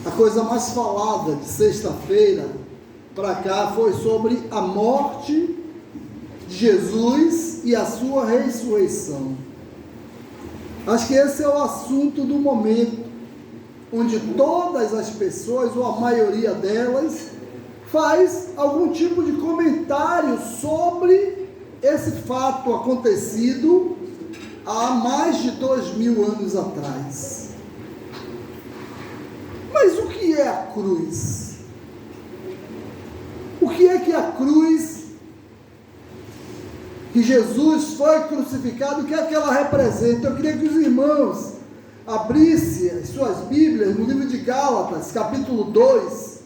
A coisa mais falada de sexta-feira para cá foi sobre a morte de Jesus e a sua ressurreição. Acho que esse é o assunto do momento, onde todas as pessoas, ou a maioria delas, faz algum tipo de comentário sobre esse fato acontecido há mais de 2000 anos atrás. Mas o que é a cruz? O que é que a cruz, que Jesus foi crucificado, o que é que ela representa? Eu queria que os irmãos abrissem as suas Bíblias no livro de Gálatas, capítulo 2,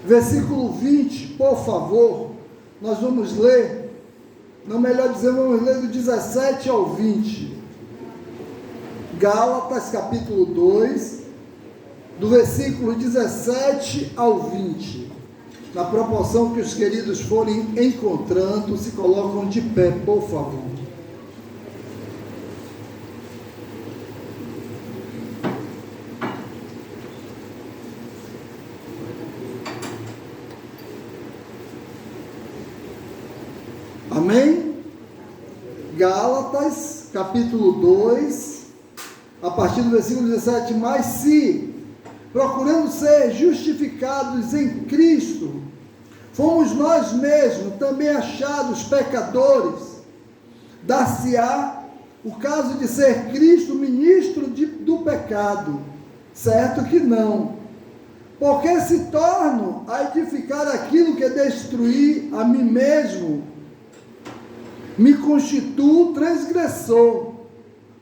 versículo 20, por favor. Nós vamos ler, não, melhor dizer, vamos ler do 17 ao 20. Gálatas, capítulo 2, do versículo 17 ao 20. Na proporção que os queridos forem encontrando, se colocam de pé, por favor. Amém? Gálatas, capítulo 2, a partir do versículo 17. Mas se, procurando ser justificados em Cristo, fomos nós mesmos também achados pecadores, dar-se-á o caso de ser Cristo ministro do pecado? Certo que não, porque se torno a edificar aquilo que destruí a mim mesmo, me constituo transgressor,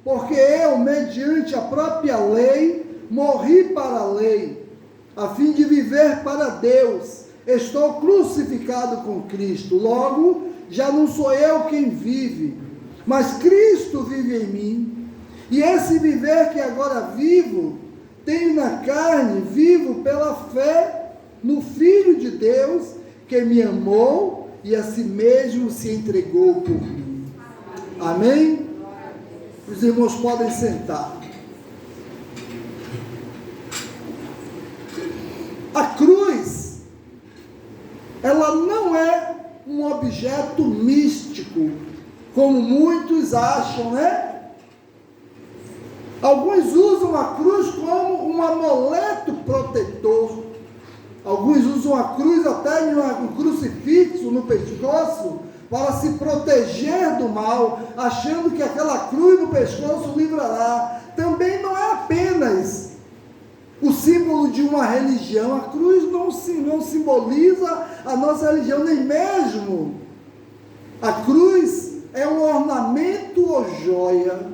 porque eu, mediante a própria lei, morri para a lei, a fim de viver para Deus. Estou crucificado com Cristo, logo, já não sou eu quem vive, mas Cristo vive em mim. E esse viver que agora vivo, tenho na carne, vivo pela fé no Filho de Deus, que me amou e a si mesmo se entregou por mim. Amém? Os irmãos podem sentar. A cruz, ela não é um objeto místico, como muitos acham, né? Alguns usam a cruz como um amuleto protetor. Alguns usam a cruz até em um crucifixo no pescoço para se proteger do mal, achando que aquela cruz no pescoço livrará. Também não é apenas o símbolo de uma religião. A cruz não simboliza a nossa religião, nem mesmo. A cruz é um ornamento ou joia.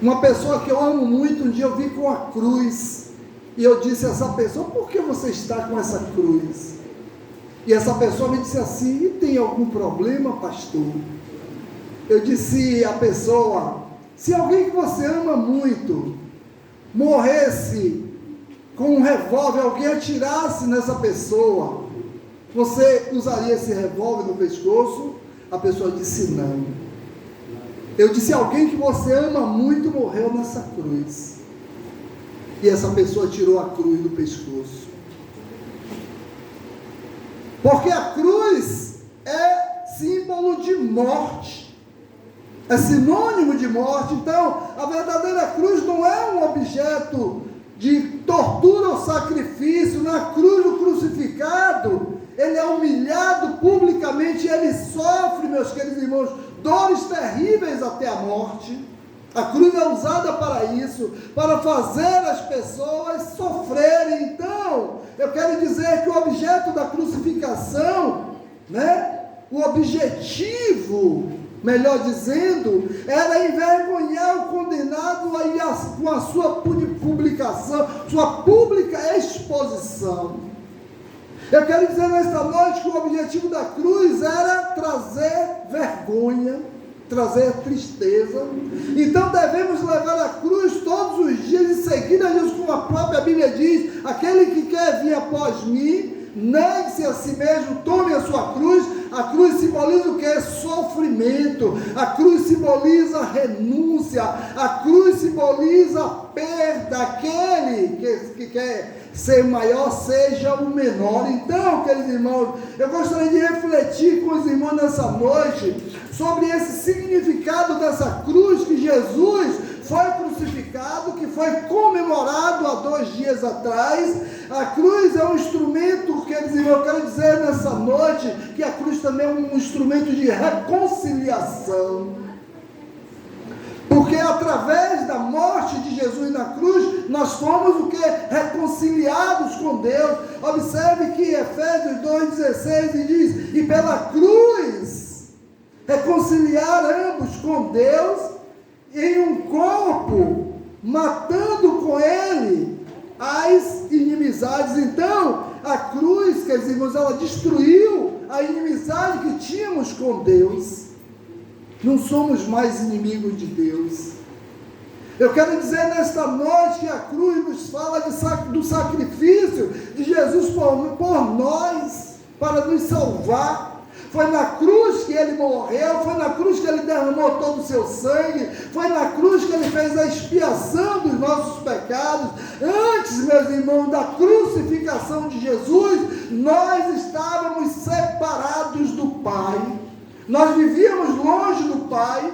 Uma pessoa que eu amo muito, um dia eu vi com a cruz, e eu disse a essa pessoa: por que você está com essa cruz? E essa pessoa me disse assim: e tem algum problema, pastor? Eu disse à pessoa: se alguém que você ama muito morresse com um revólver, alguém atirasse nessa pessoa, você usaria esse revólver no pescoço? A pessoa disse não. Eu disse: alguém que você ama muito morreu nessa cruz. E essa pessoa tirou a cruz do pescoço. Porque a cruz é símbolo de morte, é sinônimo de morte. Então, a verdadeira cruz não é um objeto de tortura ou sacrifício. Na cruz do crucificado, ele é humilhado publicamente, ele sofre, meus queridos irmãos, dores terríveis até a morte. A cruz é usada para isso, para fazer as pessoas sofrerem. Então, eu quero dizer que o objeto da crucificação, o objetivo, melhor dizendo, era envergonhar o condenado com a sua publicação, sua pública exposição. Eu quero dizer nesta noite que o objetivo da cruz era trazer vergonha, trazer tristeza. Então devemos levar a cruz todos os dias e seguir a Jesus, como a própria Bíblia diz: aquele que quer vir após mim, negue-se a si mesmo, tome a sua cruz. A cruz simboliza o que? Sofrimento. A cruz simboliza renúncia. A cruz simboliza perda. poder daquele que quer ser maior seja o menor. Então, queridos irmãos, eu gostaria de refletir com os irmãos nessa noite sobre esse significado dessa cruz que Jesus foi crucificado, que foi comemorado há 2 dias atrás. A cruz é um instrumento, queridos irmãos, eu quero dizer nessa noite que a cruz também é um instrumento de reconciliação. Porque através da morte de Jesus na cruz, nós fomos o que? Reconciliados com Deus. Observe que Efésios 2,16 diz: e pela cruz, reconciliar ambos com Deus em um corpo, matando com ele as inimizades. Então, a cruz, quer dizer, irmãos, ela destruiu a inimizade que tínhamos com Deus. Não somos mais inimigos de Deus. Eu quero dizer nesta noite que a cruz nos fala do sacrifício de Jesus por nós, para nos salvar. Foi na cruz que ele morreu, foi na cruz que ele derramou todo o seu sangue, foi na cruz que ele fez a expiação dos nossos pecados. Antes, meus irmãos, da crucificação de Jesus, nós estávamos separados do Pai. Nós vivíamos longe do Pai.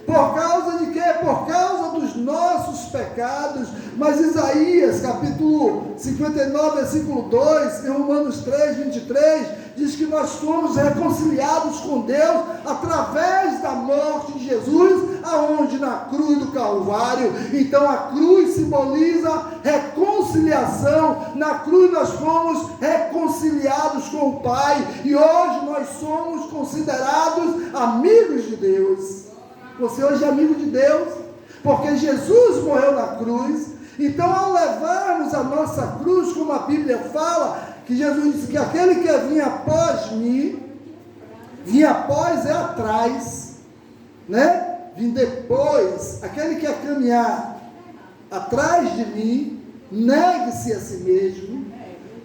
Por causa de quê? Por causa dos nossos pecados. Mas Isaías, capítulo 59, versículo 2, em Romanos 3, 23, diz que nós fomos reconciliados com Deus através da morte de Jesus, aonde? Na cruz do Calvário. Então a cruz simboliza reconciliação. Na cruz nós fomos reconciliados com o Pai, e hoje nós somos considerados amigos de Deus. Você hoje é amigo de Deus, porque Jesus morreu na cruz. Então, ao levarmos a nossa cruz, como a Bíblia fala, que Jesus disse que aquele que vinha após mim, vinha após é atrás, né? Vim depois, aquele que quer caminhar atrás de mim, negue-se a si mesmo,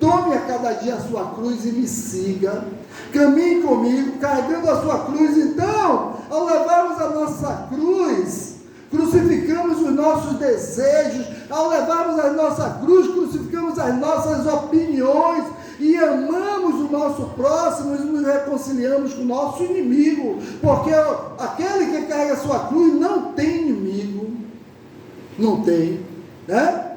tome a cada dia a sua cruz e me siga, caminhe comigo, carregando a sua cruz. Então, ao levarmos a nossa cruz, crucificamos os nossos desejos. Ao levarmos a nossa cruz, crucificamos as nossas opiniões e amamos o nosso próximo e nos reconciliamos com o nosso inimigo, porque aquele que carrega a sua cruz não tem inimigo, não tem, né?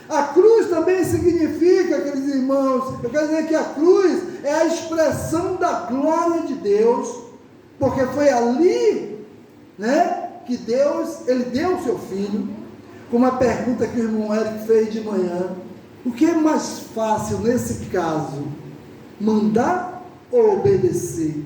A cruz também significa, queridos irmãos, eu quero dizer que a cruz é a expressão da glória de Deus, porque foi ali, né, que Deus, ele deu o seu filho. Com uma pergunta que o irmão Eric fez de manhã: o que é mais fácil nesse caso, mandar ou obedecer?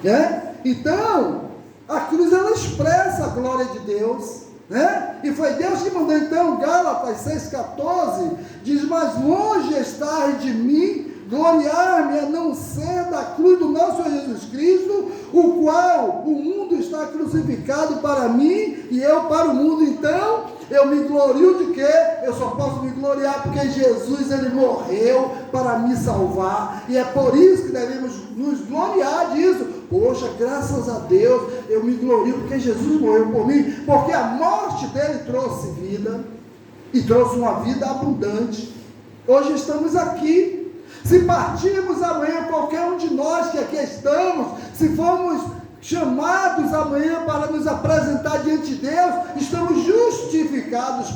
Né? Então, a cruz ela expressa a glória de Deus, né? E foi Deus que mandou. Então, Gálatas 6,14 diz: mas longe está de mim gloriar-me a não ser da cruz do nosso Senhor Jesus Cristo, o qual o mundo está crucificado para mim e eu para o mundo. Então, eu me glorio de quê? Eu só posso me gloriar porque Jesus, ele morreu para me salvar, e é por isso que devemos nos gloriar disso. Poxa, graças a Deus, eu me glorio porque Jesus morreu por mim, porque a morte dele trouxe vida, e trouxe uma vida abundante. Hoje estamos aqui. Se partirmos amanhã, qualquer um de nós que aqui estamos, se formos chamados amanhã para nos apresentar diante de Deus, estamos justificados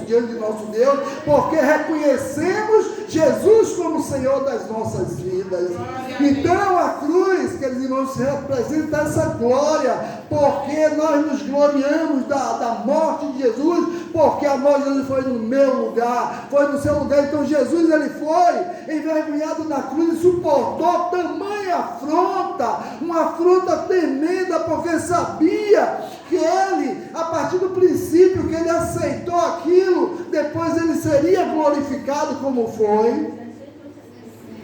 diante do nosso Deus, porque reconhecemos Jesus como Senhor das nossas vidas. Então a cruz, queridos irmãos, representa essa glória, porque nós nos gloriamos da morte de Jesus, porque a morte de Jesus foi no meu lugar, foi no seu lugar. Então Jesus, ele foi envergonhado na cruz e suportou tamanha afronta, uma afronta tremenda, porque sabia que ele, a partir do princípio que ele aceitou aquilo, depois ele seria glorificado como foi,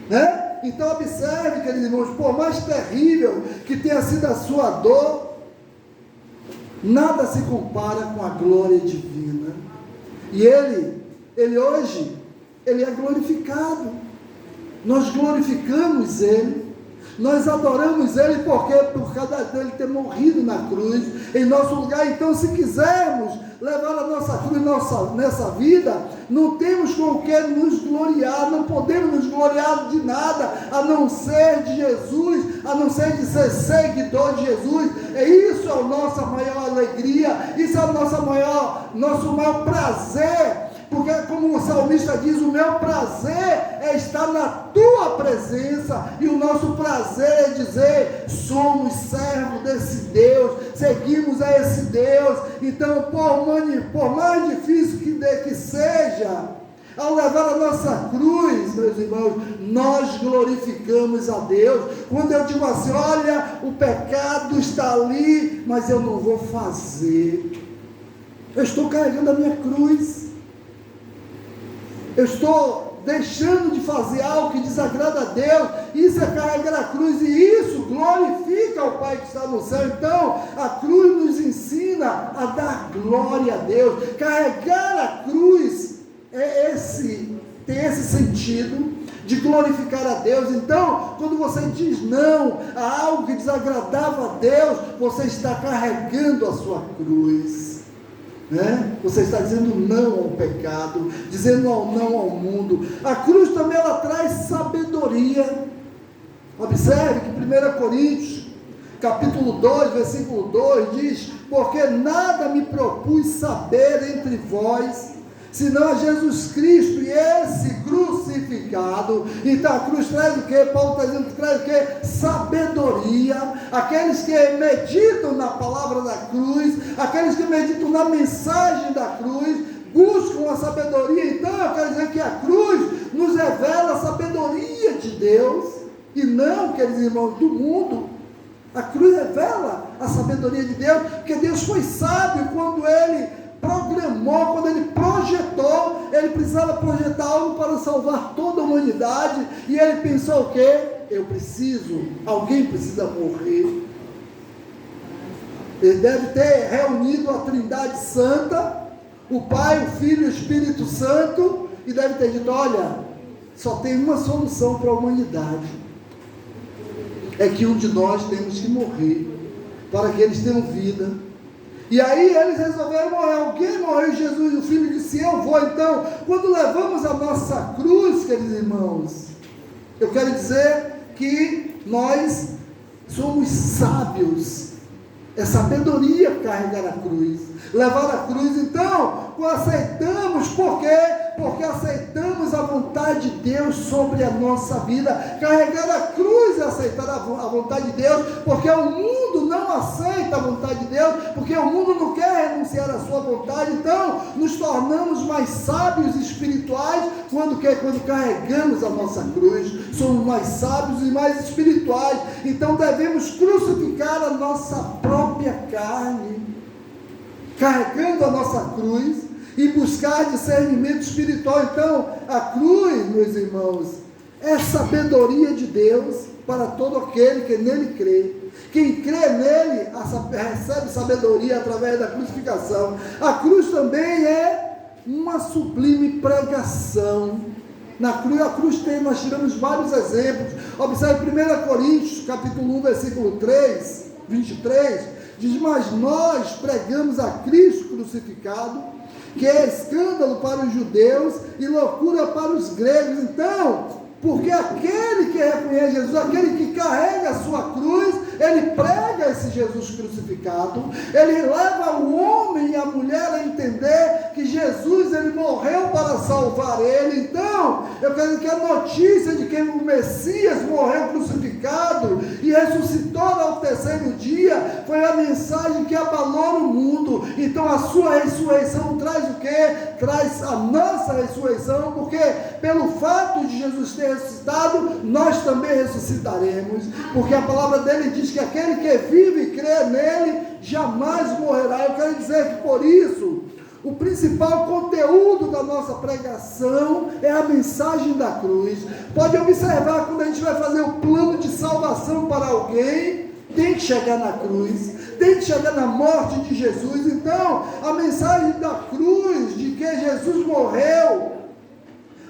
né? Então observe, queridos irmãos, por mais terrível que tenha sido a sua dor, nada se compara com a glória divina. E ele hoje, ele é glorificado. Nós glorificamos ele. Nós adoramos Ele porque por causa dele ter morrido na cruz, em nosso lugar. Então, se quisermos levar a nossa cruz nessa vida, não temos com o que nos gloriar, não podemos nos gloriar de nada, a não ser de Jesus, a não ser de ser seguidor de Jesus. E isso é a nossa maior alegria, isso é o nosso maior prazer. Porque como o salmista diz, o meu prazer é estar na tua presença, e o nosso prazer é dizer, somos servos desse Deus, seguimos a esse Deus. Então, por mais difícil que seja, ao levar a nossa cruz, meus irmãos, nós glorificamos a Deus. Quando eu digo assim, olha, o pecado está ali, mas eu não vou fazer, eu estou carregando a minha cruz, eu estou deixando de fazer algo que desagrada a Deus. Isso é carregar a cruz, e isso glorifica o Pai que está no céu. Então, a cruz nos ensina a dar glória a Deus. Carregar a cruz tem esse sentido de glorificar a Deus. Então, quando você diz não a algo que desagradava a Deus, você está carregando a sua cruz. Você está dizendo não ao pecado, dizendo não ao mundo. A cruz também ela traz sabedoria. Observe que 1 Coríntios capítulo 2, versículo 2 diz, porque nada me propus saber entre vós, senão a Jesus Cristo e esse crucificado. Então a cruz traz o que? Paulo está dizendo que traz o que? Sabedoria. Aqueles que meditam na palavra da cruz, aqueles que meditam na mensagem da cruz, buscam a sabedoria. Então eu quero dizer que a cruz nos revela a sabedoria de Deus, e não, queridos irmãos, do mundo. A cruz revela a sabedoria de Deus, porque Deus foi sábio quando Ele programou, quando Ele projetou. Ele precisava projetar algo para salvar toda a humanidade, e Ele pensou o quê? Alguém precisa morrer. Ele deve ter reunido a Trindade Santa, o Pai, o Filho e o Espírito Santo, e deve ter dito, olha, só tem uma solução para a humanidade, é que um de nós temos que morrer, para que eles tenham vida. E aí eles resolveram morrer. Alguém morreu, Jesus, o Filho disse, eu vou. Então, quando levamos a nossa cruz, queridos irmãos, eu quero dizer que nós somos sábios. É sabedoria carregar a cruz, levar a cruz. Então, aceitamos, por quê? Porque aceitamos a vontade de Deus sobre a nossa vida. Carregar a cruz é aceitar a vontade de Deus, porque o mundo não aceita a vontade de Deus, porque o mundo não quer renunciar à sua vontade. Então, nos tornamos mais sábios espirituais quando carregamos a nossa cruz. Somos mais sábios e mais espirituais. Então, devemos crucificar a nossa própria carne, carregando a nossa cruz, e buscar discernimento espiritual. Então, a cruz, meus irmãos, é sabedoria de Deus para todo aquele que nele crê. Quem crê nele recebe sabedoria através da crucificação. A cruz também é uma sublime pregação. Na cruz nós tiramos vários exemplos. Observe 1 Coríntios capítulo 1, versículo 23, diz, mas nós pregamos a Cristo crucificado, que é escândalo para os judeus e loucura para os gregos. Então, porque aquele que reconhece Jesus, aquele que carrega a sua cruz, ele prega esse Jesus crucificado, ele leva o homem e a mulher a entender que Jesus, ele morreu para salvar ele. Então, eu quero dizer que a notícia de que o Messias morreu crucificado e ressuscitou ao terceiro dia, foi a mensagem que abalou o mundo. Então, a sua ressurreição traz o quê? Traz a nossa ressurreição, porque pelo fato de Jesus ter ressuscitado, nós também ressuscitaremos, porque a palavra dele diz que aquele que vive e crê nele jamais morrerá. Eu quero dizer que por isso o principal conteúdo da nossa pregação é a mensagem da cruz. Pode observar, quando a gente vai fazer o plano de salvação para alguém, tem que chegar na cruz, tem que chegar na morte de Jesus. Então, a mensagem da cruz, de que Jesus morreu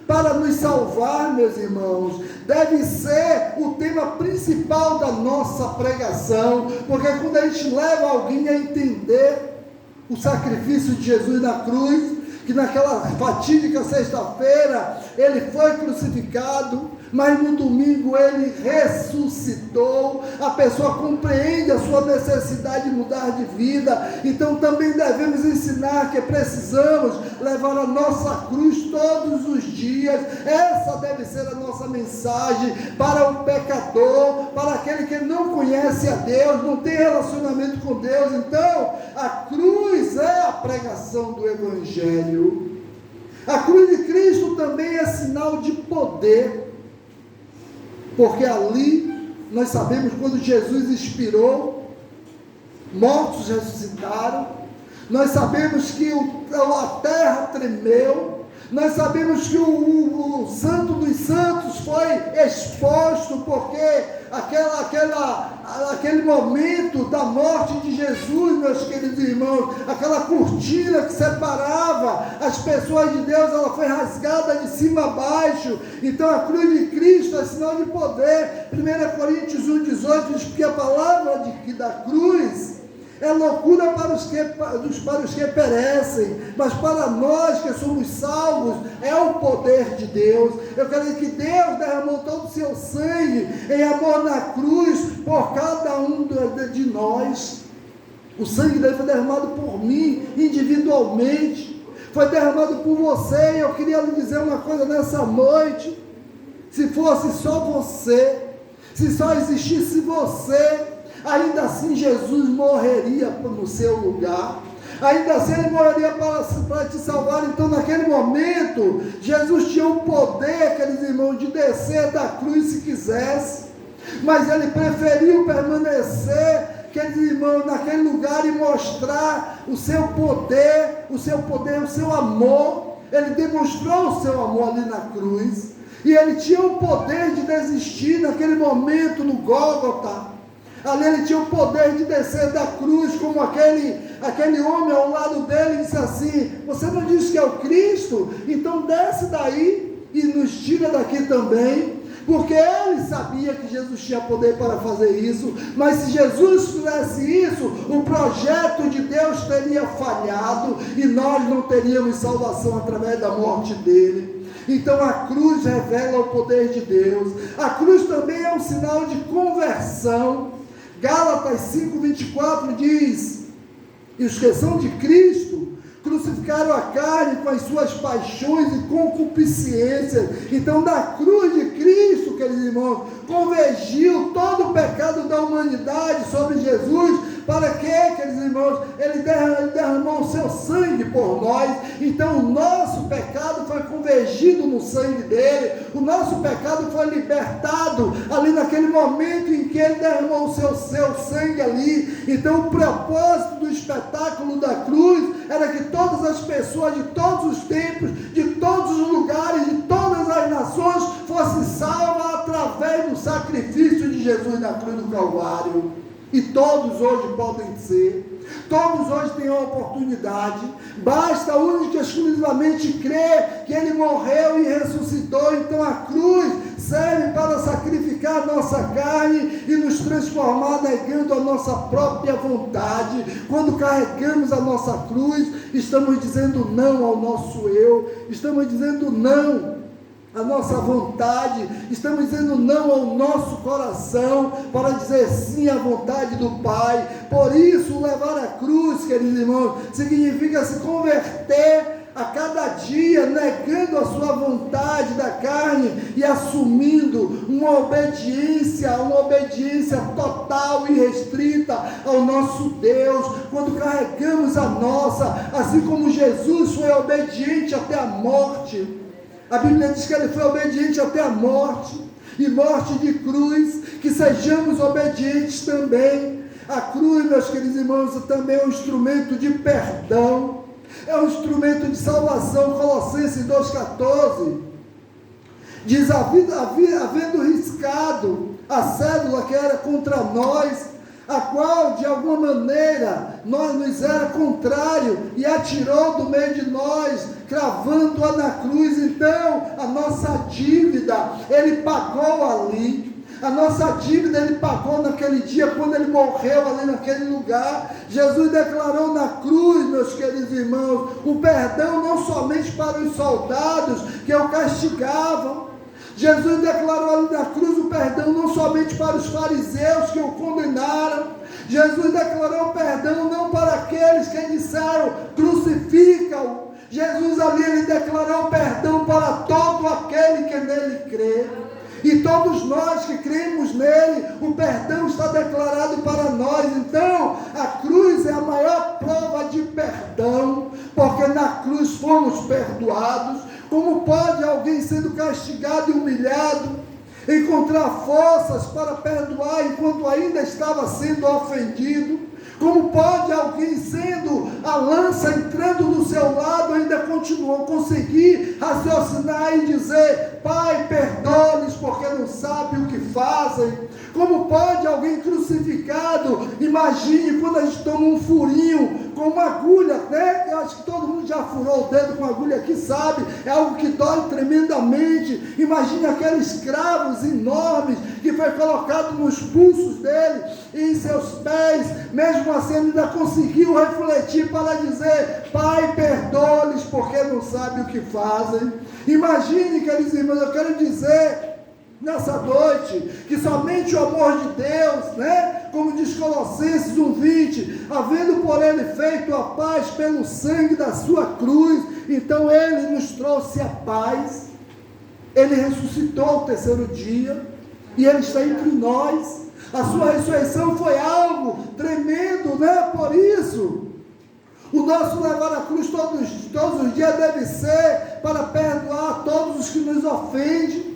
para nos salvar, meus irmãos, deve ser o tema principal da nossa pregação, porque quando a gente leva alguém a entender o sacrifício de Jesus na cruz, que naquela fatídica sexta-feira ele foi crucificado, mas no domingo ele ressuscitou, a pessoa compreende a sua necessidade de mudar de vida. Então também devemos ensinar que precisamos levar a nossa cruz todos os dias. Essa deve ser a nossa mensagem para o pecador, para aquele que não conhece a Deus, não tem relacionamento com Deus. Então a cruz é a pregação do Evangelho. A cruz de Cristo também é sinal de poder, porque ali nós sabemos, quando Jesus expirou, mortos ressuscitaram, nós sabemos que a terra tremeu, nós sabemos que o Santo dos Santos foi exposto, porque aquele momento da morte de Jesus, meus queridos irmãos, aquela cortina que separava as pessoas de Deus, ela foi rasgada de cima a baixo. Então a cruz de Cristo é sinal de poder. 1 Coríntios 1,18 diz que a palavra da cruz é loucura para os que perecem, mas para nós que somos salvos, é o poder de Deus. Eu quero dizer que Deus derramou todo o seu sangue em amor na cruz por cada um de nós. O sangue dele foi derramado por mim, individualmente, foi derramado por você. E eu queria lhe dizer uma coisa nessa noite: se fosse só você, se só existisse você, ainda assim Jesus morreria no seu lugar, ainda assim ele morreria para te salvar. Então naquele momento, Jesus tinha o poder, aqueles irmãos, de descer da cruz se quisesse, mas ele preferiu permanecer, aqueles irmãos, naquele lugar e mostrar o seu poder, o seu amor. Ele demonstrou o seu amor ali na cruz, e ele tinha o poder de desistir naquele momento no Gólgota. Ali ele tinha o poder de descer da cruz, como aquele homem ao lado dele disse assim: você não diz que é o Cristo? Então desce daí e nos tira daqui também. Porque ele sabia que Jesus tinha poder para fazer isso, mas se Jesus fizesse isso, o projeto de Deus teria falhado e nós não teríamos salvação através da morte dele. Então a cruz revela o poder de Deus. A cruz também é um sinal de conversão. Gálatas 5,24 diz: e os que são de Cristo crucificaram a carne com as suas paixões e concupiscências. Então da cruz de Cristo, queridos irmãos, convergiu todo o pecado da humanidade sobre Jesus. Para que, queridos irmãos, ele derramou o seu sangue por nós. Então o nosso pecado foi convergido no sangue dele, o nosso pecado foi libertado ali naquele momento em que ele derramou o seu sangue ali. Então o propósito do espetáculo da cruz era que todas as pessoas de todos os tempos, de todos os lugares, de todas as nações fossem salvas através do sacrifício de Jesus na cruz do Calvário. E todos hoje podem ser, todos hoje têm a oportunidade, basta única e exclusivamente crer que ele morreu e ressuscitou. Então a cruz serve para sacrificar a nossa carne e nos transformar negando a nossa própria vontade. Quando carregamos a nossa cruz, estamos dizendo não ao nosso eu, estamos dizendo não a nossa vontade, estamos dizendo não ao nosso coração, para dizer sim à vontade do Pai. Por isso, levar a cruz, queridos irmãos, significa se converter a cada dia, negando a sua vontade da carne e assumindo uma obediência total e restrita ao nosso Deus. Quando carregamos a nossa, assim como Jesus foi obediente até a morte, a Bíblia diz que ele foi obediente até a morte, e morte de cruz, que sejamos obedientes também. A cruz, meus queridos irmãos, também é um instrumento de perdão, é um instrumento de salvação. Colossenses 2,14 diz: havendo riscado a cédula que era contra nós, a qual de alguma maneira nos era contrário e atirou do meio de nós, cravando-a na cruz. Então, a nossa dívida, ele pagou ali. A nossa dívida ele pagou naquele dia, quando ele morreu ali naquele lugar. Jesus declarou na cruz, meus queridos irmãos, o perdão não somente para os soldados que o castigavam. Jesus declarou ali na cruz o perdão não somente para os fariseus que o condenaram. Jesus declarou o perdão não para aqueles que disseram, crucifica-o. Jesus ali ele declarou o perdão para todo aquele que nele crê. E todos nós que cremos nele, o perdão está declarado para nós. Então, a cruz é a maior prova de perdão, porque na cruz fomos perdoados. Como pode alguém sendo castigado e humilhado encontrar forças para perdoar enquanto ainda estava sendo ofendido? Como pode alguém sendo a lança entrando do seu lado ainda conseguir raciocinar e dizer, Pai, perdoa-lhes porque não sabem o que fazem? Como pode alguém crucificado, imagine quando a gente toma um furinho com uma agulha, né? Eu acho que todo mundo já furou o dedo com agulha aqui, sabe? É algo que dói tremendamente. Imagine aqueles cravos enormes que foi colocado nos pulsos dele e em seus pés. Mesmo assim ele ainda conseguiu refletir para dizer, Pai, perdoa-lhes porque não sabem o que fazem. Imagine, queridos irmãos, eu quero dizer nessa noite, que somente o amor de Deus, né? Como diz Colossenses 1:20, havendo por ele feito a paz pelo sangue da sua cruz, então ele nos trouxe a paz. Ele ressuscitou o terceiro dia, e ele está entre nós. A sua ressurreição foi algo tremendo, né? Por isso, o nosso levar a cruz todos os dias deve ser para perdoar todos os que nos ofendem.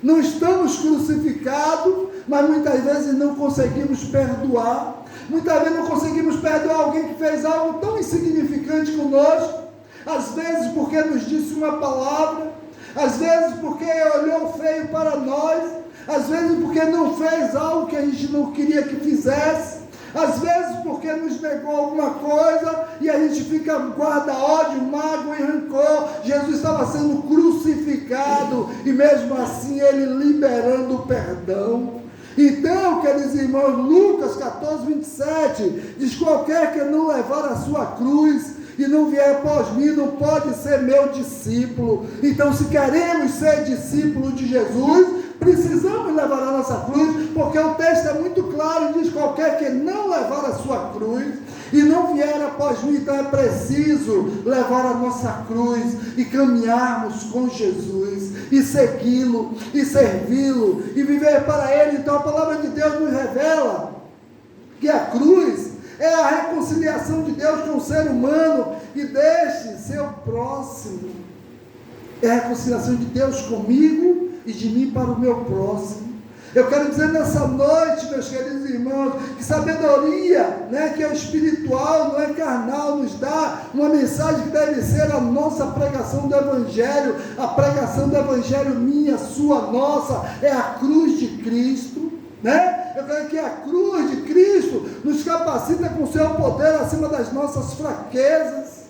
Não estamos crucificados, mas muitas vezes não conseguimos perdoar. Muitas vezes não conseguimos perdoar alguém que fez algo tão insignificante conosco. Às vezes porque nos disse uma palavra, às vezes porque olhou feio para nós, às vezes porque não fez algo que a gente não queria que fizesse, às vezes porque nos negou alguma coisa e a gente fica guarda ódio, mágoa e rancor. Jesus estava sendo crucificado e mesmo assim ele liberando o perdão. Então, queridos irmãos, Lucas 14:27 diz, qualquer que não levar a sua cruz e não vier após mim, não pode ser meu discípulo. Então, se queremos ser discípulos de Jesus, precisamos levar a nossa cruz, porque o texto é muito claro e diz, qualquer que não levar a sua cruz e não vier após mim, então é preciso levar a nossa cruz e caminharmos com Jesus, e segui-lo, e servi-lo, e viver para Ele. Então a palavra de Deus nos revela que a cruz é a reconciliação de Deus com o ser humano e deste seu próximo. É a reconciliação de Deus comigo e de mim para o meu próximo. Eu quero dizer nessa noite, meus queridos irmãos, que sabedoria, né, que é espiritual, não é carnal, nos dá uma mensagem que deve ser a nossa pregação do Evangelho. A pregação do Evangelho minha, sua, nossa, é a cruz de Cristo, né? Eu quero que a cruz de Cristo nos capacita com o seu poder acima das nossas fraquezas,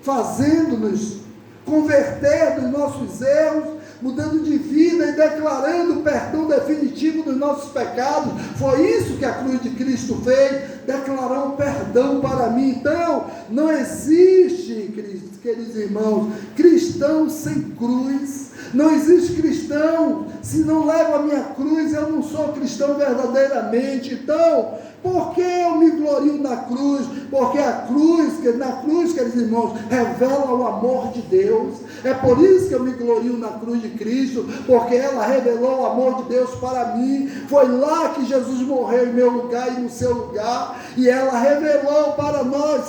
fazendo-nos converter dos nossos erros, mudando de vida e declarando o perdão definitivo dos nossos pecados. Foi isso que a cruz de Cristo fez, declarar um perdão para mim. Então, não existe, queridos irmãos, cristão sem cruz. Não existe cristão se não leva a minha cruz. Eu não sou cristão verdadeiramente. Então, por que eu me glorio na cruz? Porque na cruz, queridos irmãos, revela o amor de Deus. É por isso que eu me glorio na cruz de Cristo, porque ela revelou o amor de Deus para mim. Foi lá que Jesus morreu em meu lugar e no seu lugar, e ela revelou para nós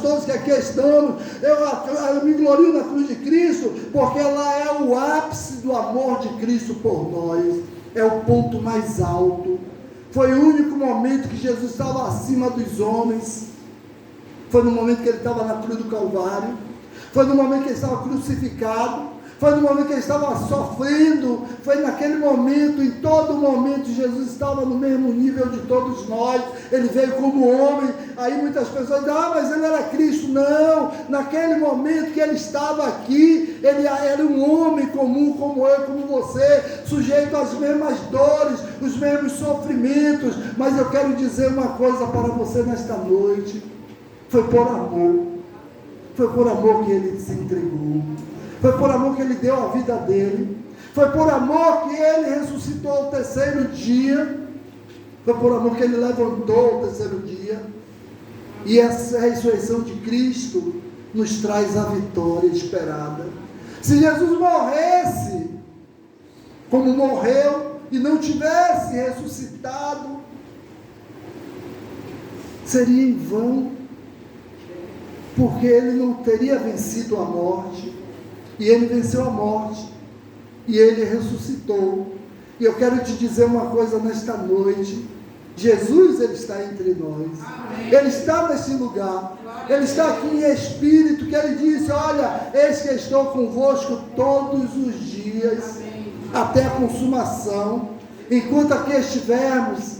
todos que aqui estamos. Eu me glorio na cruz de Cristo, porque ela é o ápice do amor de Cristo por nós. É o ponto mais alto. Foi o único momento que Jesus estava acima dos homens. Foi no momento que ele estava na cruz do Calvário. Foi no momento que ele estava crucificado. foi no momento que ele estava sofrendo, foi naquele momento, em todo momento, Jesus estava no mesmo nível de todos nós, ele veio como homem. Aí muitas pessoas dizem, mas ele era Cristo. Não, naquele momento que ele estava aqui, ele era um homem comum, como eu, como você, sujeito às mesmas dores, os mesmos sofrimentos. Mas eu quero dizer uma coisa para você nesta noite, foi por amor que ele se entregou. Foi por amor que ele deu a vida dele. Foi por amor que ele ressuscitou ao terceiro dia. Foi por amor que ele levantou ao terceiro dia. E essa ressurreição de Cristo nos traz a vitória esperada. Se Jesus morresse como morreu e não tivesse ressuscitado, seria em vão, porque ele não teria vencido a morte. E ele venceu a morte, e ele ressuscitou. E eu quero te dizer uma coisa nesta noite, Jesus, ele está entre nós. Amém. Ele está nesse lugar, ele está aqui em espírito, que ele disse, olha, eis que estou convosco todos os dias, amém, até a consumação. Enquanto aqui estivermos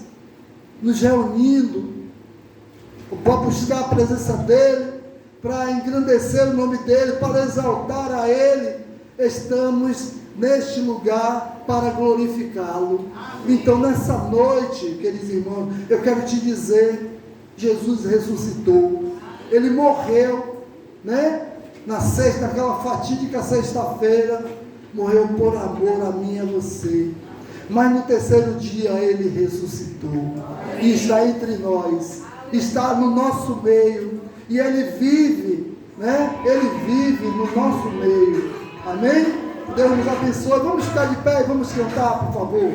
nos reunindo, para buscar a presença dele, para engrandecer o nome dele, para exaltar a ele, estamos neste lugar para glorificá-lo. Então nessa noite, queridos irmãos, eu quero te dizer, Jesus ressuscitou, ele morreu, né? Naquela fatídica sexta-feira, morreu por amor a mim e a você, mas no terceiro dia ele ressuscitou, e está entre nós, está no nosso meio, e ele vive, né? Ele vive no nosso meio. Amém? Deus nos abençoe. Vamos ficar de pé e vamos cantar, por favor.